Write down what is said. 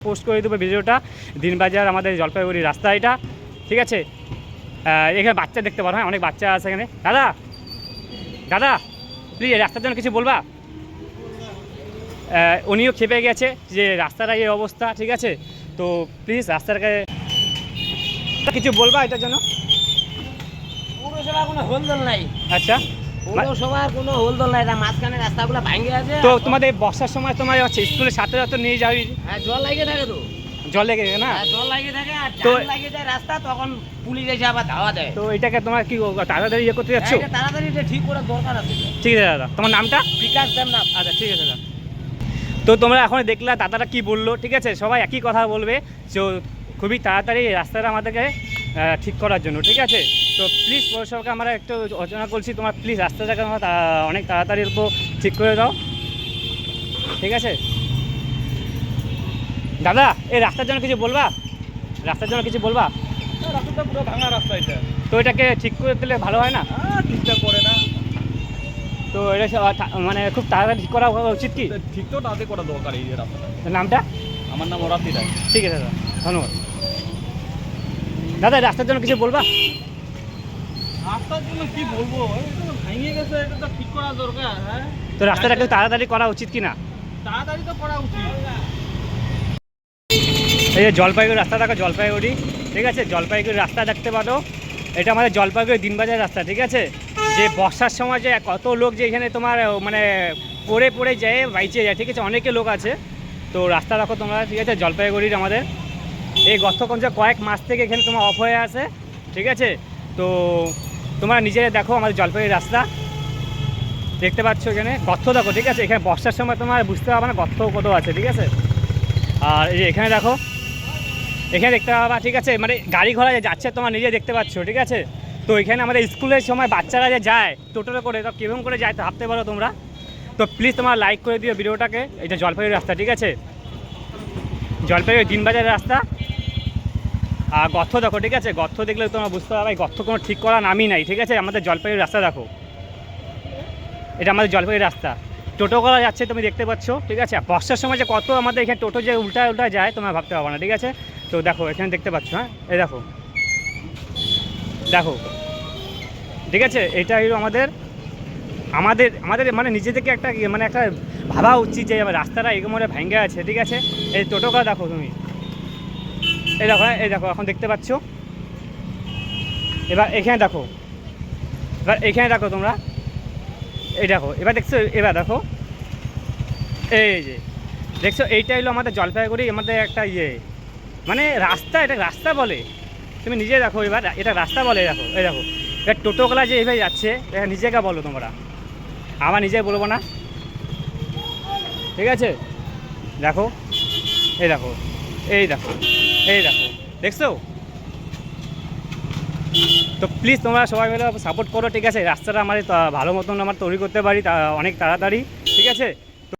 Post করে দেবো ভিডিওটা। দিনবাজার আমাদের জলপাইগুড়ি রাস্তা এটা, ঠিক আছে। এখানে বাচ্চা দেখতে পারো, হ্যাঁ অনেক বাচ্চা আছে এখানে। দাদা দাদা প্লিজ রাস্তার জন্য কিছু বলবা? উনিও খেপে গেছে যে রাস্তাটা এই অবস্থা, ঠিক আছে। তো প্লিজ রাস্তাটাকে কিছু বলবা এটার জন্য? পৌরসভা কোনো হোলদোল নাই। আচ্ছা, পৌরসভার কোনো হোলদোল নাই, মাঝখানে রাস্তাগুলো ভাঙে আছে। তো তোমাদের বর্ষার সময় তোমার হচ্ছে স্কুলের ছাত্ররা তো নিয়ে যাবি? হ্যাঁ, জল লাগিয়ে থাকে তো। জল লেগে যায় না? জল লাগিয়ে থাকে আর তো জাম লাগিয়ে যায় রাস্তা, তখন পুলিশ এসে আবার ধাওয়া দেয়। তো এটাকে তোমার কি তাড়াতাড়ি ইয়ে করতে যাচ্ছ? এটা তাড়াতাড়ি এটা ঠিক করার দরকার আছে। ঠিক আছে দাদা, তোমার নামটা? বিকাশ দেবনাথ। আচ্ছা ঠিক আছে দাদা। তো তোমরা এখন দেখলা দাদারা কি বললো, ঠিক আছে। সবাই একই কথা বলবে, তো খুবই তাড়াতাড়ি রাস্তাটা আমাদেরকে ঠিক করার জন্য, ঠিক আছে। তো প্লিজ পৌরসভাকে আমরা একটু আলোচনা করছি, তোমার প্লিজ রাস্তাটাকে আমরা অনেক তাড়াতাড়ি ঠিক করে দাও, ঠিক আছে। দাদা এই রাস্তার জন্য কিছু বলবা? রাস্তার জন্য কিছু বলবা? রাস্তাটা পুরো ভাঙা রাস্তা এটা। তো এটাকে ঠিক করে দিলে ভালো হয় না? ঠিকঠাক করে না। তো এটা মানে খুব তাড়াতাড়ি ঠিক করা উচিত কি? ঠিক তো তাতে করা দরকার এই যে রাস্তাটা। নামটা? আমার নাম ওরাতি রায়। ঠিক আছে দাদা, ধন্যবাদ। দাদা রাস্তার জন্য কিছু বলবা? রাস্তার জন্য কি বলবো, এটা তো ভেঙে গেছে, এটা তো ঠিক করা দরকার। হ্যাঁ, তো রাস্তাটাকে তাড়াতাড়ি করা উচিত কি না? তাড়াতাড়ি তো করা উচিত। এই যে জলপাইগুড়ি রাস্তা দেখো, জলপাইগুড়ি, ঠিক আছে। জলপাইগুড়ি রাস্তা দেখতে পারো, এটা আমাদের জলপাইগুড়ি দিনবাজার রাস্তা, ঠিক আছে। যে বর্ষার সময় যে কত লোক যে এখানে তোমার মানে পড়ে পড়ে যায়, বাইচে যায়, ঠিক আছে। অনেকে লোক আছে। তো রাস্তা দেখো তোমরা, ঠিক আছে। জলপাইগুড়ির আমাদের এই গর্তকঞ্জ কয়েক মাস থেকে এখানে তোমার অফ হয়ে আছে, ঠিক আছে। তো তোমরা নিজেরা দেখো আমাদের জলপাইগুড়ি রাস্তা দেখতে পাচ্ছ, এখানে গর্ত দেখো, ঠিক আছে। এখানে বর্ষার সময় তোমার বুঝতে পারবে না গর্ত কত আছে, ঠিক আছে। আর এই যে এখানে দেখো, এখানে দেখতে পাবা, ঠিক আছে। মানে গাড়ি ঘোড়া যে যাচ্ছে তোমার নিজে দেখতে পাচ্ছ, ঠিক আছে। তো এখানে আমাদের স্কুলের সময় বাচ্চারা যে যায় টোটোতে করে, তো কেমন করে যায় তো ভাবতে পারো তোমরা। তো প্লিজ তোমরা লাইক করে দিও ভিডিওটাকে। এটা জলপাইগুড়ি রাস্তা, ঠিক আছে। জলপাইগুড়ি দিনবাজারের রাস্তা। আর গর্ত দেখো, ঠিক আছে। গর্ত দেখলে তোমরা বুঝতে পারবে গর্ত কোনো ঠিক করা নামই নাই, ঠিক আছে। আমাদের জলপাইগুড়ি রাস্তা দেখো, এটা আমাদের জলপাইগুড়ি রাস্তা। টোটো করা যাচ্ছে তুমি দেখতে পাচ্ছ, ঠিক আছে। বর্ষার সময় যে কত আমাদের এখানে টোটো যে উল্টা উল্টা যায় তোমরা ভাবতে পারবে না, ঠিক আছে। তো দেখো এখানে দেখতে পাচ্ছ, হ্যাঁ এই দেখো দেখো, ঠিক আছে। এটা হলো আমাদের আমাদের আমাদের মানে নিজেদেরকে একটা মানে একটা ভাবা উচিত যে রাস্তাটা এগোমরে ভেঙে আছে, ঠিক আছে। এই টোটো করা দেখো তুমি, এই দেখো, এই দেখো এখন দেখতে পাচ্ছ। এবার এখানে দেখো, এবার এখানে দেখো তোমরা, এই দেখো এবার দেখছো, এবার দেখো এই যে দেখছো, এইটা হলো আমাদের জলপাইগুড়ি আমাদের একটা ইয়ে মানে রাস্তা, এটা রাস্তা বলে তুমি নিজে দেখো। এবার এটা রাস্তা বলে, দেখো এই দেখো। এবার টোটোগুলা যে এইভাবে যাচ্ছে, এটা নিজেকে বলো তোমরা, আমার নিজে বলবো না, ঠিক আছে। দেখো এই দেখো, এই দেখো, এই দেখো, দেখছো। তো প্লিজ তোমরা সবাই মিলে সাপোর্ট করো, ঠিক আছে। রাস্তাটা আমাদের ভালো মতন আমরা তৈরি করতে পারি অনেক তাড়াতাড়ি, ঠিক আছে।